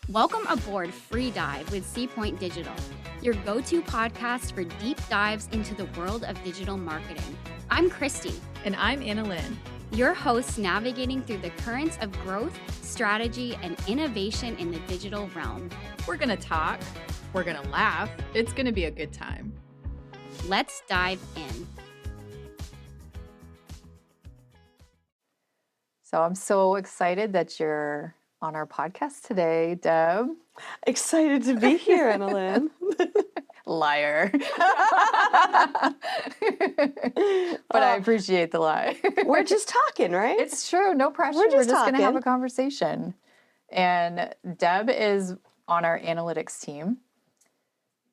Welcome aboard Free Dive with Seapoint Digital, your go-to podcast for deep dives into the world of digital marketing. I'm Christy. And I'm Anna-Lynn. Your hosts navigating through the currents of growth, strategy, and innovation in the digital realm. We're going to talk. We're going to laugh. It's going to be a good time. Let's dive in. So I'm so excited that you're on our podcast today, Deb. Excited to be here, Anna-Lynn. Liar. But I appreciate the lie. We're just talking, right? It's true. No pressure. We're just going to have talking. a conversation. And Deb is on our analytics team.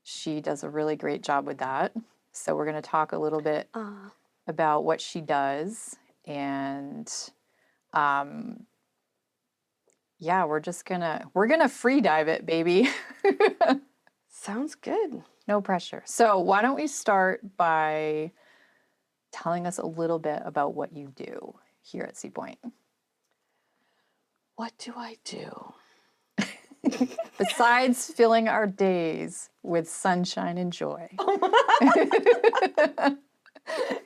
She does a really great job with that. So we're going to talk a little bit about what she does. And yeah, we're gonna free dive it, baby. Sounds good. No pressure. So why don't we start by telling us a little bit about what you do here at Seapoint? What do I do? Besides filling our days with sunshine and joy.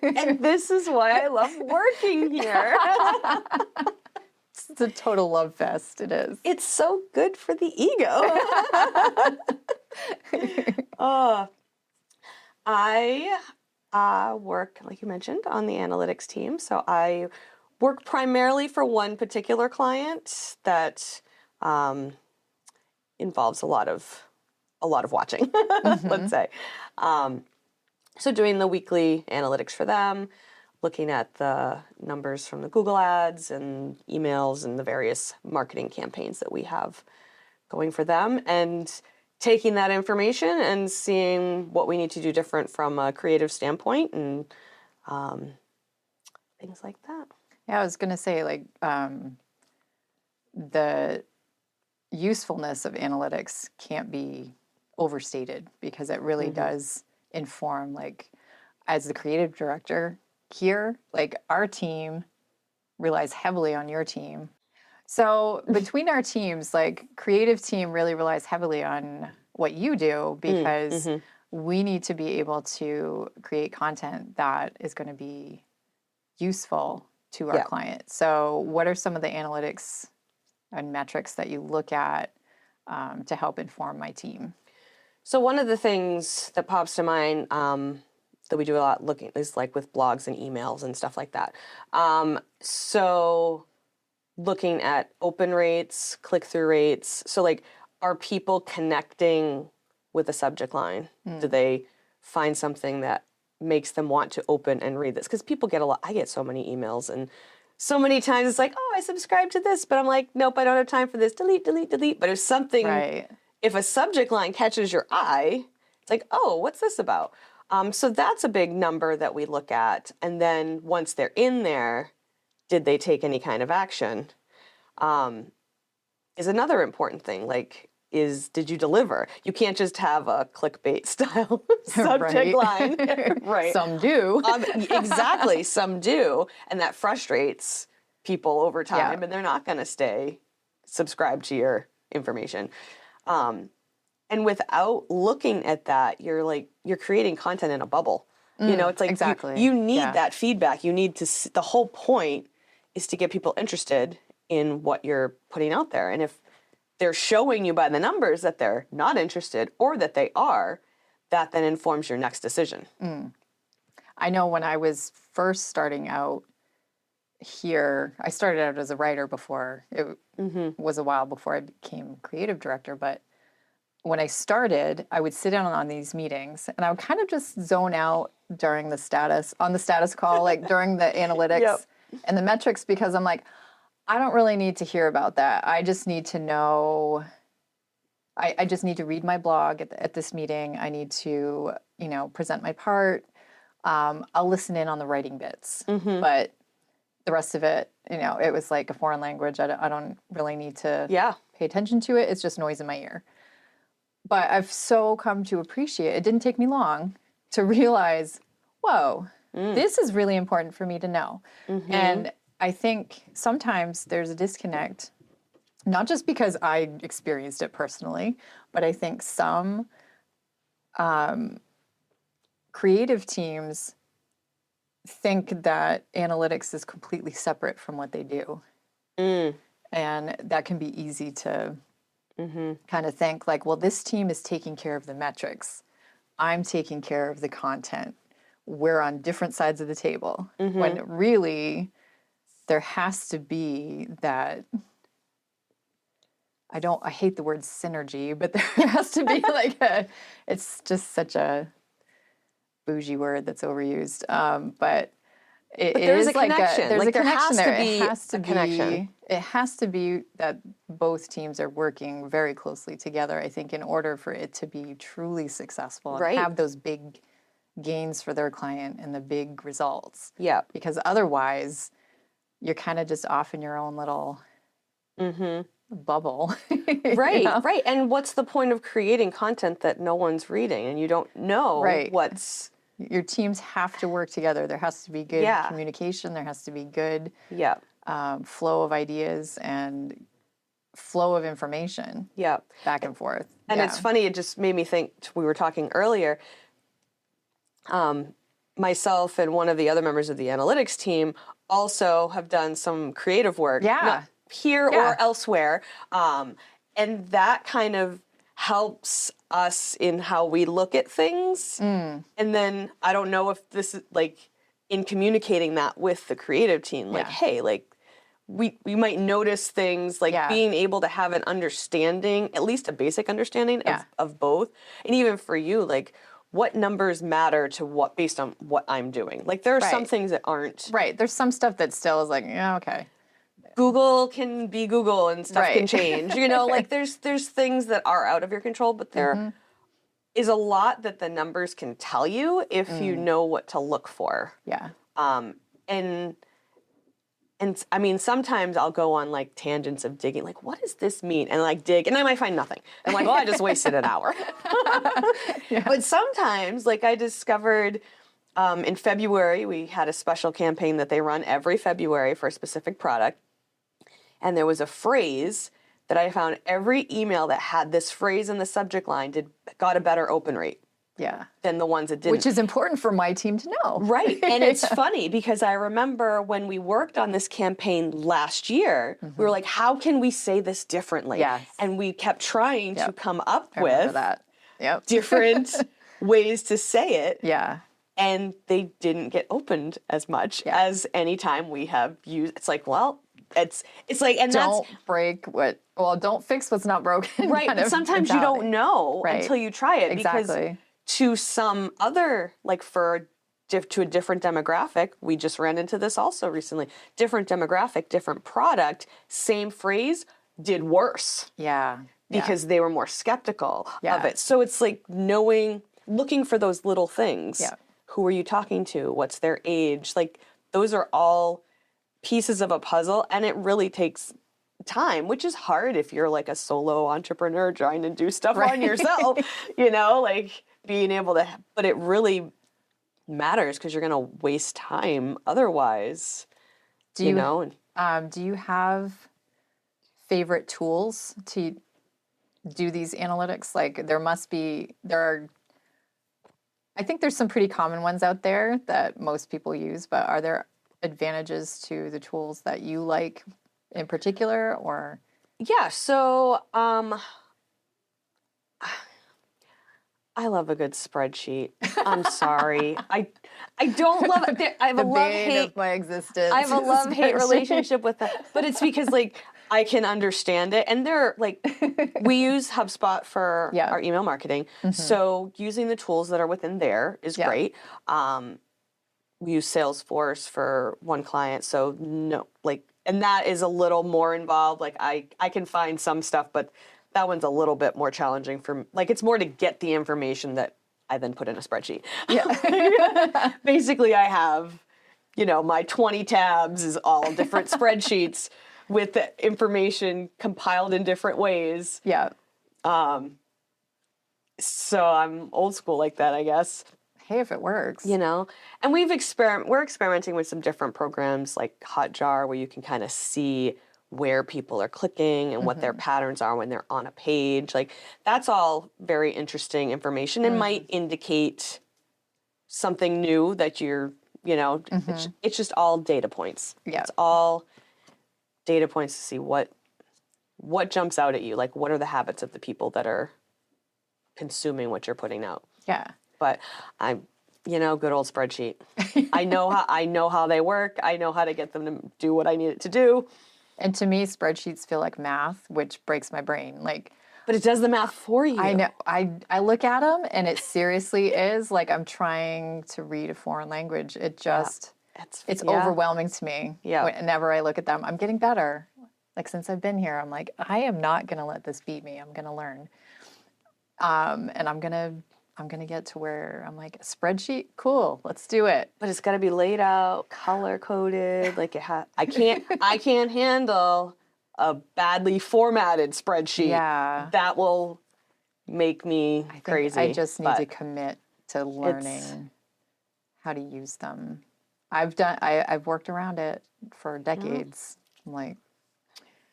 And this is why I love working here. It's a total love fest, it is. It's so good for the ego. I work, like you mentioned, on the analytics team. So I work primarily for one particular client that involves a lot of watching, let's say. So doing the weekly analytics for them, looking at the numbers from the Google ads and emails and the various marketing campaigns that we have going for them, and taking that information and seeing what we need to do different from a creative standpoint and things like that. Yeah, I was going to say, the usefulness of analytics can't be overstated because it really does inform, as the creative director here, our team relies heavily on your team. So between our teams, creative team really relies heavily on what you do because we need to be able to create content that is going to be useful to our client. So what are some of the analytics and metrics that you look at to help inform my team? So one of the things that pops to mind that we do a lot looking is with blogs and emails and stuff like that. So looking at open rates, click-through rates. So are people connecting with the subject line? Do they find something that makes them want to open and read this? Because people get I get so many emails, and so many times it's I subscribe to this, but I'm nope, I don't have time for this. Delete, delete, delete. But if something, if a subject line catches your eye, it's oh, what's this about? So that's a big number that we look at. And then once they're in there, did they take any kind of action? Is another important thing. Did you deliver? You can't just have a clickbait style subject line. Right. Some do. Exactly. Some do. And that frustrates people over time, and they're not going to stay subscribed to your information. And without looking at that, you're creating content in a bubble. It's exactly. You need that feedback. You need to. The whole point is to get people interested in what you're putting out there. And if they're showing you by the numbers that they're not interested or that they are, that then informs your next decision. I know when I was first starting out here, I started out as a writer before. It was a while before I became creative director, but when I started, I would sit down on these meetings and I would kind of just zone out during the status call, during the analytics and the metrics, because I'm I don't really need to hear about that. I just need to know, I just need to read my blog at this meeting. I need to, present my part. I'll listen in on the writing bits, but the rest of it, it was like a foreign language. I don't really need to pay attention to it. It's just noise in my ear. But I've so come to appreciate, it didn't take me long to realize, whoa, this is really important for me to know. And I think sometimes there's a disconnect not just because I experienced it personally, but I think some creative teams think that analytics is completely separate from what they do. And that can be easy to kind of think like, well, this team is taking care of the metrics. I'm taking care of the content. We're on different sides of the table. When really there has to be that, I hate the word synergy, but there has to be like it's just such a bougie word that's overused. But it there's is a like connection. there's Like, a there connection has to there. be It has to a be connection. It has to be that both teams are working very closely together, I think, in order for it to be truly successful and Right. have those big gains for their client and the big results. Yeah. Because otherwise, you're kind of just off in your own little bubble. Right, right. And what's the point of creating content that no one's reading and you don't know Right. what's... Your teams have to work together. There has to be good communication. There has to be good Yeah. flow of ideas and flow of information Yeah. back and forth. And it's funny, it just made me think, we were talking earlier, myself and one of the other members of the analytics team also have done some creative work. Yeah. Not here or elsewhere. And that kind of helps us in how we look at things. And then I don't know if this is like in communicating that with the creative team, like, hey, like we might notice things, like being able to have an understanding, at least a basic understanding of both. And even for you, like what numbers matter to what based on what I'm doing. Like there are some things that aren't. Right. There's some stuff that still is like, yeah, okay. Google can be Google and stuff can change. You know, like there's things that are out of your control, but there is a lot that the numbers can tell you if you know what to look for. Yeah. And I mean, sometimes I'll go on like tangents of digging, like, what does this mean? And like dig, and I might find nothing. I'm like, well, I just wasted an hour. But sometimes, like I discovered in February, we had a special campaign that they run every February for a specific product. And there was a phrase that I found every email that had this phrase in the subject line got a better open rate. Yeah. Than the ones that didn't. Which is important for my team to know. Right. And it's funny because I remember when we worked on this campaign last year, we were like, how can we say this differently? Yes. And we kept trying to come up I remember with that. different ways to say it. Yeah. And they didn't get opened as much as any time we have used. It's like, well, it's like, and don't don't fix what's not broken. Right, but sometimes you don't know until you try it. Exactly. Because to some other, like to a different demographic, we just ran into this also recently, different demographic, different product, same phrase, did worse. Yeah. Because they were more skeptical of it. So it's like looking for those little things. Yeah. Who are you talking to? What's their age? Like those are all pieces of a puzzle, and it really takes time, which is hard if you're like a solo entrepreneur trying to do stuff on yourself, you know, like being able to, but it really matters because you're going to waste time otherwise, do you have favorite tools to do these analytics? Like I think there's some pretty common ones out there that most people use, but are there advantages to the tools that you like in particular, or? Yeah, so I love a good spreadsheet. I'm sorry. I don't love it. I have a love-hate of my existence. I have a love-hate relationship with that. But it's because like I can understand it. And they're like, we use HubSpot for our email marketing. So using the tools that are within there is great. We use Salesforce for one client. So and that is a little more involved. Like I can find some stuff, but that one's a little bit more challenging for, like, it's more to get the information that I then put in a spreadsheet. Yeah. Basically I have, my 20 tabs is all different spreadsheets with the information compiled in different ways. Yeah. So I'm old school like that, I guess. Hey, if it works. And we're experimenting with some different programs like Hotjar, where you can kind of see where people are clicking and what their patterns are when they're on a page. Like that's all very interesting information and might indicate something new that you're, it's just all data points. Yeah. It's all data points to see what jumps out at you. Like what are the habits of the people that are consuming what you're putting out. Yeah. But good old spreadsheet. I know how they work. I know how to get them to do what I need it to do. And to me, spreadsheets feel like math, which breaks my brain. But it does the math for you. I know. I look at them, and it seriously is like I'm trying to read a foreign language. It just, it's overwhelming to me. Yeah. Whenever I look at them, I'm getting better. Like since I've been here, I'm like, I am not going to let this beat me. I'm going to learn. And I'm gonna get to where I'm like, a spreadsheet, cool, let's do it. But it's got to be laid out, color coded. Like I can't handle a badly formatted spreadsheet. Yeah, that will make me crazy. I just need to commit to learning how to use them. I've worked around it for decades. I'm like,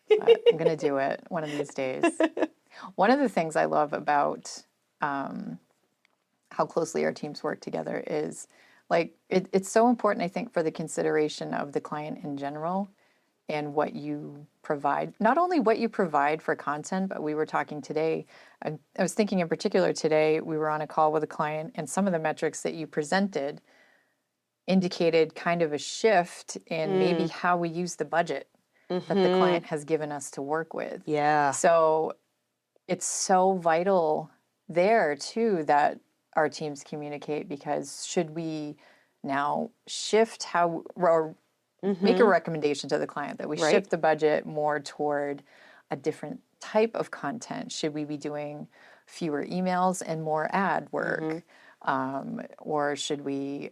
I'm gonna do it one of these days. One of the things I love about how closely our teams work together is like it's so important, I think, for the consideration of the client in general and what you provide. Not only what you provide for content, but we were talking today. I was thinking in particular today, we were on a call with a client, and some of the metrics that you presented indicated kind of a shift in maybe how we use the budget that the client has given us to work with. Yeah. So it's so vital there too that our teams communicate, because should we now shift how or make a recommendation to the client that we shift the budget more toward a different type of content? Should we be doing fewer emails and more ad work? Or should we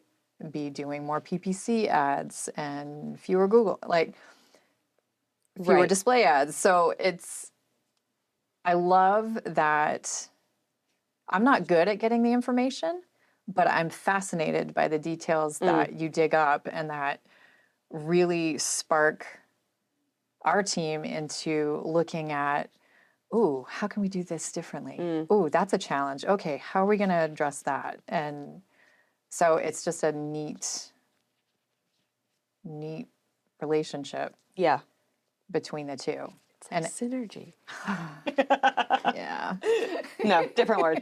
be doing more PPC ads and fewer Google, like fewer display ads? So I love that. I'm not good at getting the information, but I'm fascinated by the details that you dig up and that really spark our team into looking at, ooh, how can we do this differently? Ooh, that's a challenge. Okay, how are we going to address that? And so it's just a neat relationship between the two. And synergy. Yeah. No, different word.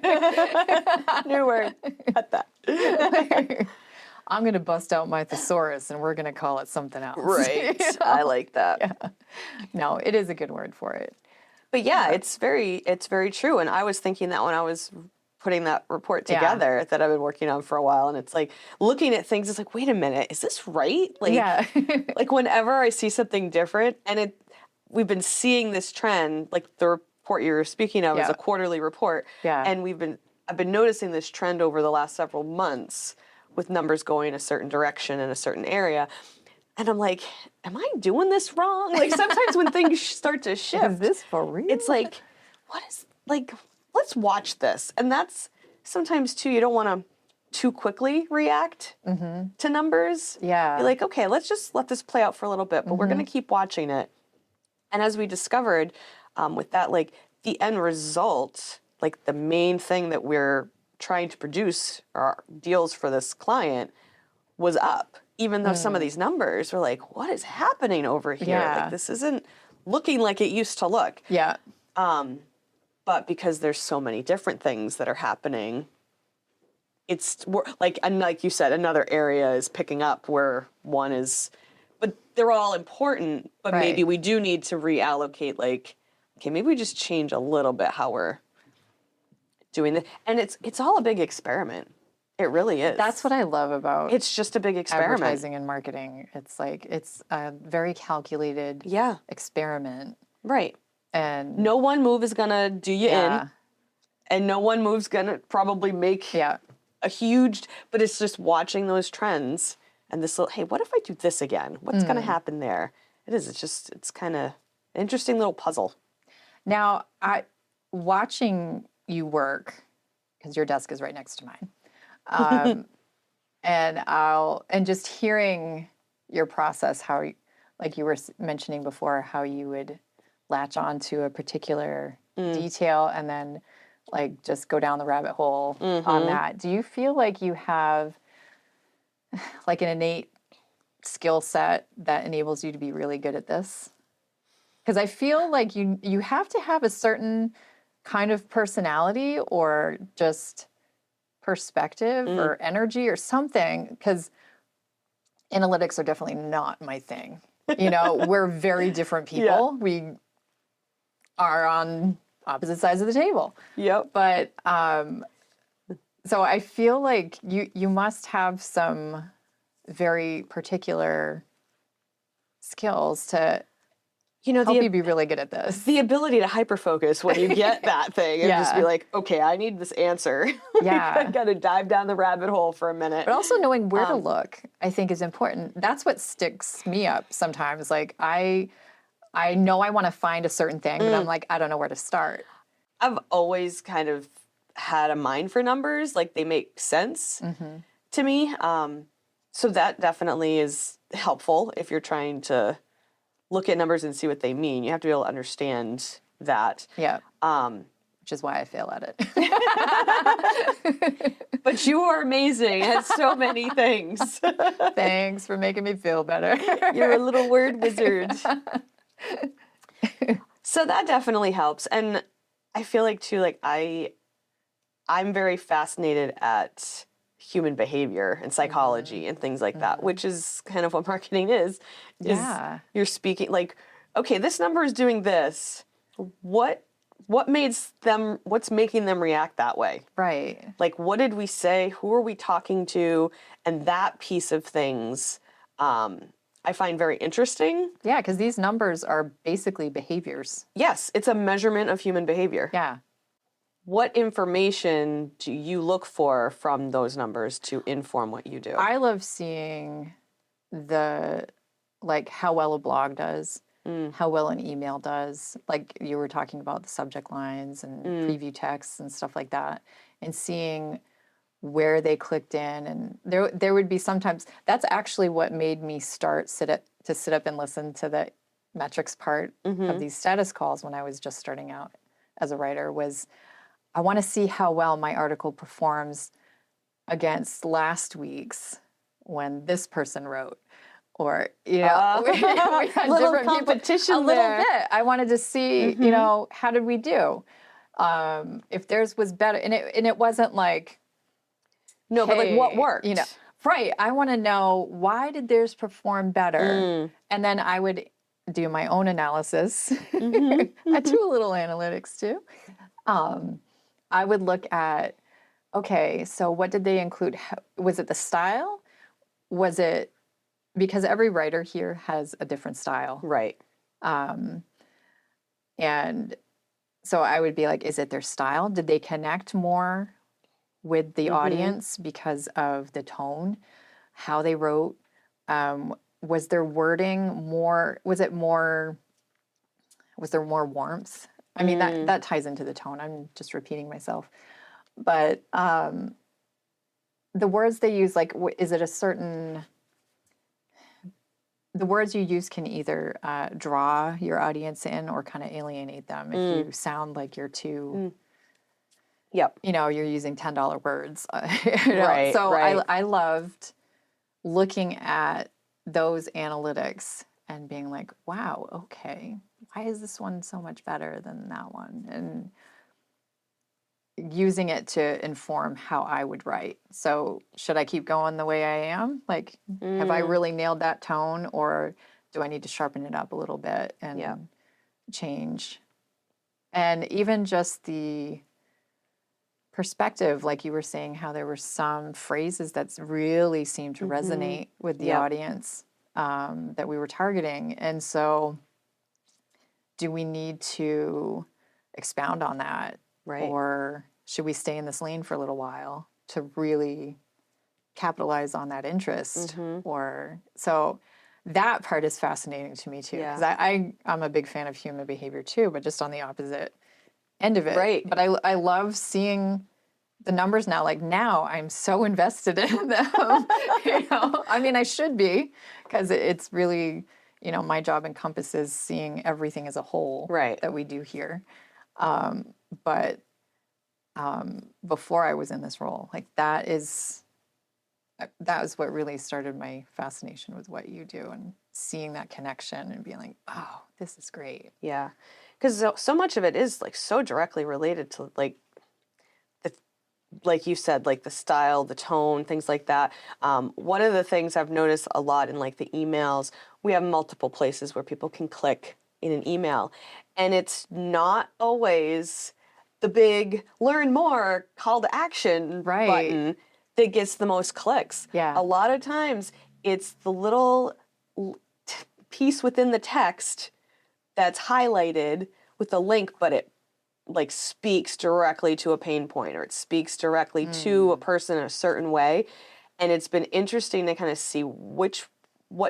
New word. Cut that. I'm going to bust out my thesaurus and we're going to call it something else. Right. I like that. Yeah. No, it is a good word for it. But yeah, it's very true. And I was thinking that when I was putting that report together that I've been working on for a while, and it's like looking at things, it's like, wait a minute, is this right? Like, like whenever I see something different, and we've been seeing this trend, like the report you're speaking of is a quarterly report. Yeah. And I've been noticing this trend over the last several months with numbers going a certain direction in a certain area. And I'm like, am I doing this wrong? Like sometimes when things start to shift. Is this for real? It's like, let's watch this. And that's sometimes too, you don't want to too quickly react to numbers. Yeah. You're like, okay, let's just let this play out for a little bit, but we're going to keep watching it. And as we discovered with that, like the end result, like the main thing that we're trying to produce our deals for this client was up, even though some of these numbers were like, what is happening over here? Yeah. Like this isn't looking like it used to look. Yeah. But because there's so many different things that are happening, it's like, and like you said, another area is picking up where one is. But they're all important, but maybe we do need to reallocate, like, okay, maybe we just change a little bit how we're doing this. And it's all a big experiment. It really is. That's what I love about it's just a big experiment. Advertising and marketing. It's like, it's a very calculated experiment. Right. And no one move is going to do you in. And no one move's going to probably make a huge, but it's just watching those trends. And this little, hey, what if I do this again? What's going to happen there? It's kind of an interesting little puzzle. Now, watching you work, because your desk is right next to mine, and just hearing your process, how like you were mentioning before, how you would latch on to a particular detail and then like just go down the rabbit hole on that. Do you feel like you have like an innate skill set that enables you to be really good at this? Because I feel like you have to have a certain kind of personality or just perspective or energy or something, because analytics are definitely not my thing. You know, we're very different people. We are on opposite sides of the table. Yep. But so I feel like you must have some very particular skills to help you be really good at this. The ability to hyperfocus when you get that thing and just be like, okay, I need this answer. Yeah. I got to dive down the rabbit hole for a minute. But also knowing where to look, I think, is important. That's what sticks me up sometimes. Like I know I want to find a certain thing, but I'm like, I don't know where to start. I've always kind of had a mind for numbers. Like they make sense to me. So that definitely is helpful if you're trying to look at numbers and see what they mean. You have to be able to understand that. Yeah. Which is why I fail at it. But you are amazing at so many things. Thanks for making me feel better. You're a little word wizard. So that definitely helps. And I feel like too, like I'm very fascinated at human behavior and psychology and things like that, which is kind of what marketing is you're speaking like, okay, this number is doing this. What's making them react that way? Right. Like, what did we say? Who are we talking to? And that piece of things, I find very interesting. Yeah, because these numbers are basically behaviors. Yes, it's a measurement of human behavior. Yeah. What information do you look for from those numbers to inform what you do? I love seeing how well a blog does, how well an email does. Like you were talking about the subject lines and preview texts and stuff like that, and seeing where they clicked in. And there would be sometimes, that's actually what made me sit up and listen to the metrics part of these status calls when I was just starting out as a writer, was I want to see how well my article performs against last week's when this person wrote. Or, we had little different competition people, a little bit. I wanted to see, how did we do? If theirs was better. And it wasn't like, no, but like what worked? Right. I want to know, why did theirs perform better? And then I would do my own analysis. I do a little analytics too. I would look at, okay, so what did they include? Was it the style? Was it, because every writer here has a different style. Right. And so I would be like, is it their style? Did they connect more with the audience because of the tone, how they wrote? Was their wording was there more warmth? I mean, that ties into the tone. I'm just repeating myself. But the words they use, like, is it a certain... The words you use can either draw your audience in or kind of alienate them if you sound like you're too... Yep. You're using $10 words. Right, so right. I loved looking at those analytics and being like, wow, okay, why is this one so much better than that one? And using it to inform how I would write. So should I keep going the way I am? Like, have I really nailed that tone, or do I need to sharpen it up a little bit and change? And even just the perspective, like you were saying, how there were some phrases that really seemed to resonate with the audience that we were targeting. And so do we need to expound on that? Right. Or should we stay in this lane for a little while to really capitalize on that interest? Or so that part is fascinating to me too, because I'm a big fan of human behavior too, but just on the opposite end of it. Right. But I love seeing the numbers now. Like now I'm so invested in them. I mean, I should be, because it's really my job encompasses seeing everything as a whole Right. that we do here. But before I was in this role, like that was what really started my fascination with what you do, and seeing that connection and being like, oh, this is great. Yeah. Because so much of it is like so directly related to like like you said, like the style, the tone, things like that. One of the things I've noticed a lot in like the emails, we have multiple places where people can click in an email, and it's not always the big learn more call to action Right. button that gets the most clicks. Yeah. A lot of times it's the little piece within the text that's highlighted with a link, but it like speaks directly to a pain point, or it speaks directly to a person in a certain way. And it's been interesting to kind of see what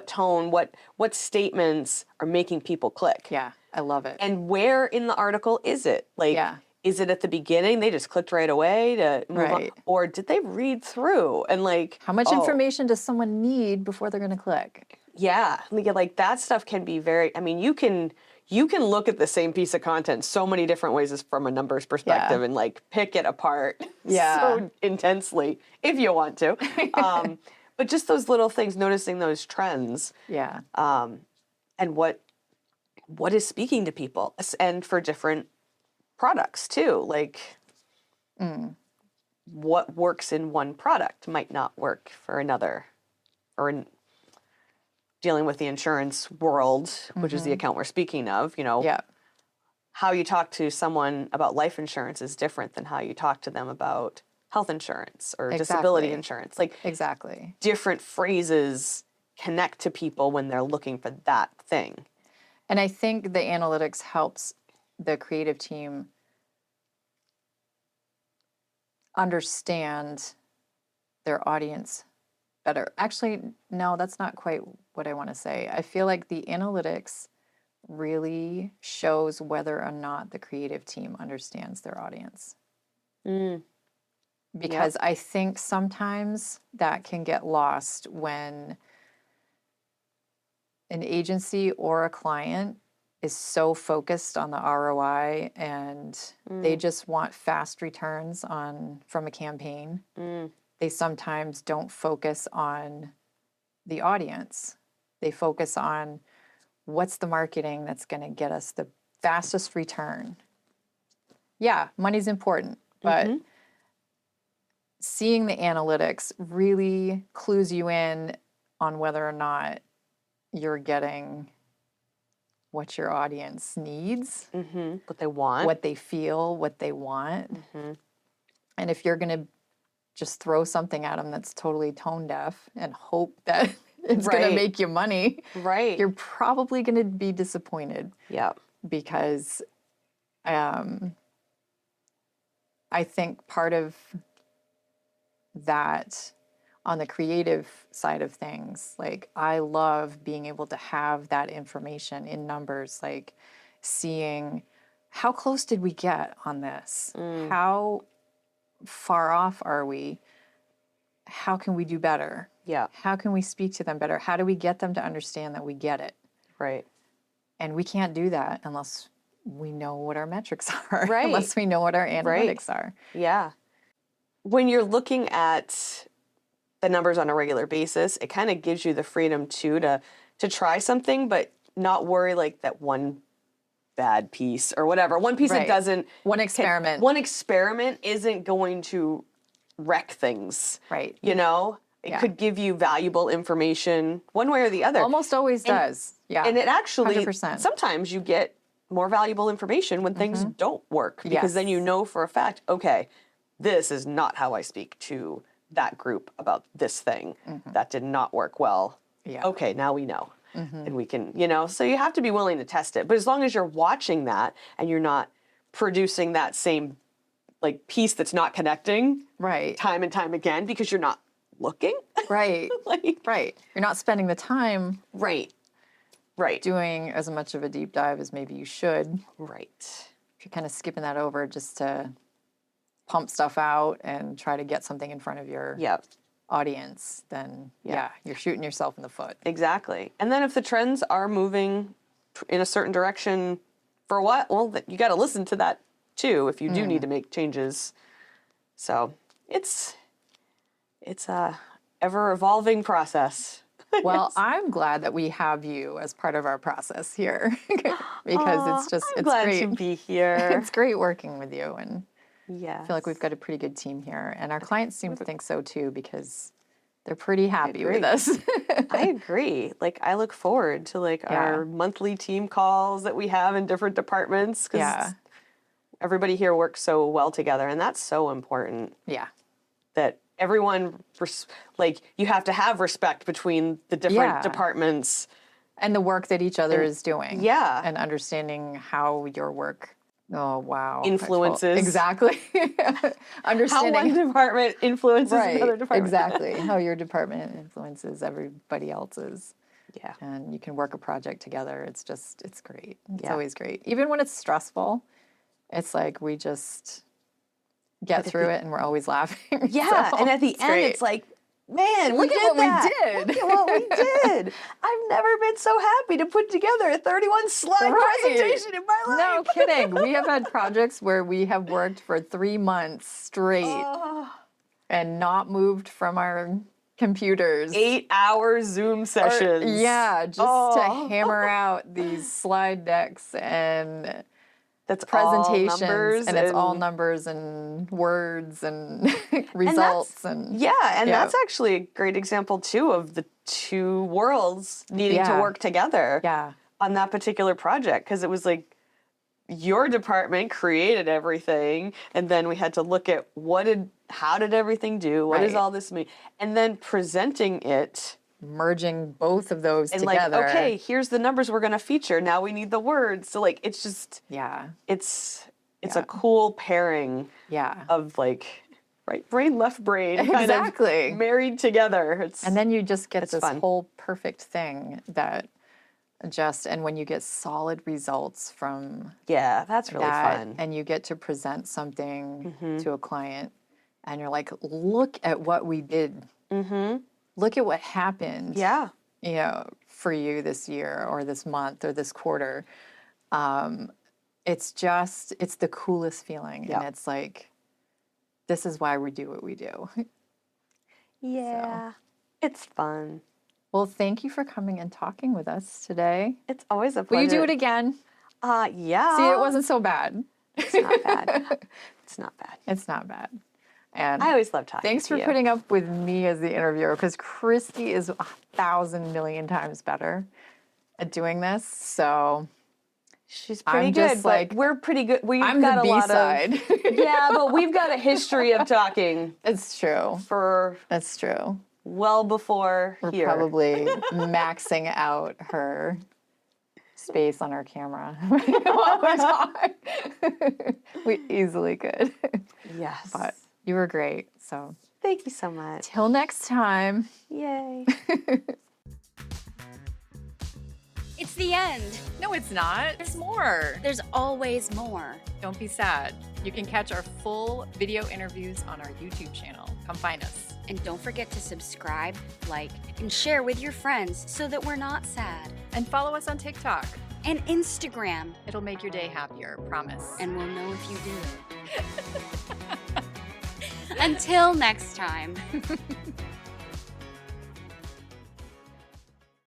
tone, what statements are making people click. Yeah, I love it. And where in the article is it? Like, Yeah. is it at the beginning? They just clicked right away to move on? Right. Or did they read through and like, How much oh, information does someone need before they're going to click? yeah, like that stuff can be very, I mean, you can look at the same piece of content so many different ways as from a numbers perspective, and like pick it apart so intensely if you want to. But just those little things, noticing those trends, Yeah. and what is speaking to people, and for different products too. Like what works in one product might not work for another, or in dealing with the insurance world, which is the account we're speaking of, Yeah. how you talk to someone about life insurance is different than how you talk to them about health insurance or disability Exactly. insurance. Like Exactly. different phrases connect to people when they're looking for that thing. And I think the analytics helps the creative team understand their audience better. Actually, no, that's not quite what I want to say. I feel like the analytics really shows whether or not the creative team understands their audience. Because I think sometimes that can get lost when an agency or a client is so focused on the ROI and they just want fast returns from a campaign. They sometimes don't focus on the audience. They focus on what's the marketing that's going to get us the fastest return. Yeah, money's important, but seeing the analytics really clues you in on whether or not you're getting what your audience needs, What they want. what they feel, what they want. And if you're going to just throw something at them that's totally tone deaf and hope that it's going to make you money, you're probably going to be disappointed. Yeah. Because I think part of that on the creative side of things, like I love being able to have that information in numbers, like seeing how close did we get on this? How far off are we? How can we do better? Yeah. How can we speak to them better? How do we get them to understand that we get it? Right. And we can't do that unless we know what our metrics are, Right. unless we know what our analytics are. Yeah. When you're looking at the numbers on a regular basis, it kind of gives you the freedom too to try something, but not worry like that one bad piece or whatever. One piece that doesn't... One experiment. One experiment isn't going to wreck things. Right. It could give you valuable information one way or the other. Almost always does. Yeah. And it actually, 100%. sometimes you get more valuable information when things don't work, because then you know for a fact, okay, this is not how I speak to that group about this thing. That did not work well. Yeah. Okay, now we know. And we can, so you have to be willing to test it. But as long as you're watching that and you're not producing that same like piece that's not connecting time and time again because you're not looking. Right. You're not spending the time Right. doing as much of a deep dive as maybe you should. Right. If you're kind of skipping that over just to pump stuff out and try to get something in front of your audience, then yeah, you're shooting yourself in the foot. Exactly. And then if the trends are moving in a certain direction for what? Well, you got to listen to that too if you do need to make changes. So it's a ever evolving process. Well, I'm glad that we have you as part of our process here because it's I'm glad great to be here. It's great working with you, and Yeah. I feel like we've got a pretty good team here, and our clients seem to think so too because they're pretty happy with us. I agree. Like, I look forward to our monthly team calls that we have in different departments because everybody here works so well together, and that's so important. Yeah. That everyone, you have to have respect between the different departments. And the work that each other is doing. Yeah. And understanding how your work, influences. Exactly. Understanding how one department influences another department. Exactly. How your department influences everybody else's. Yeah. And you can work a project together. It's great. It's always great. Even when it's stressful, it's like we just get through it and we're always laughing. Yeah. So and at the end, great. it's like, man, Look at what we did. Look at what we did. I've never been so happy to put together a 31 slide presentation in my life. No kidding. We have had projects where we have worked for 3 months straight and not moved from our computers. 8-hour Zoom sessions. Just to hammer out these slide decks and that's presentations, all numbers and it's all numbers and words and results and that's actually a great example too of the two worlds needing to work together on that particular project, because it was like your department created everything, and then we had to look at how did everything do, what does all this mean, and then presenting it, merging both of those and together. like, okay, here's the numbers we're going to feature. Now we need the words. So like, it's just, it's a cool pairing of like right brain, left brain, kind of married together. And then you just get this fun. whole perfect thing that and when you get solid results from that's really fun. And you get to present something to a client and you're like, look at what we did. Look at what happened, for you this year or this month or this quarter. It's the coolest feeling. And it's like, this is why we do what we do. Yeah, it's fun. Well, thank you for coming and talking with us today. It's always a pleasure. Will you do it again? Yeah. See, it wasn't so bad. It's not bad. It's not bad. It's not bad. And I always love talking thanks to for you. putting up with me as the interviewer, because Christy is 1,000 million times better at doing this. So she's pretty good, but we're pretty good. I'm got the a lot B-side. of but we've got a history of talking. It's true. That's true. Well before we're here. Probably maxing out her space on our camera while we talk. We easily could. Yes. But you were great. So thank you so much. Till next time. Yay. It's the end. No, it's not. There's more. There's always more. Don't be sad. You can catch our full video interviews on our YouTube channel. Come find us. And don't forget to subscribe, like, and share with your friends so that we're not sad. And follow us on TikTok. And Instagram. It'll make your day happier, promise. And we'll know if you do. Until next time.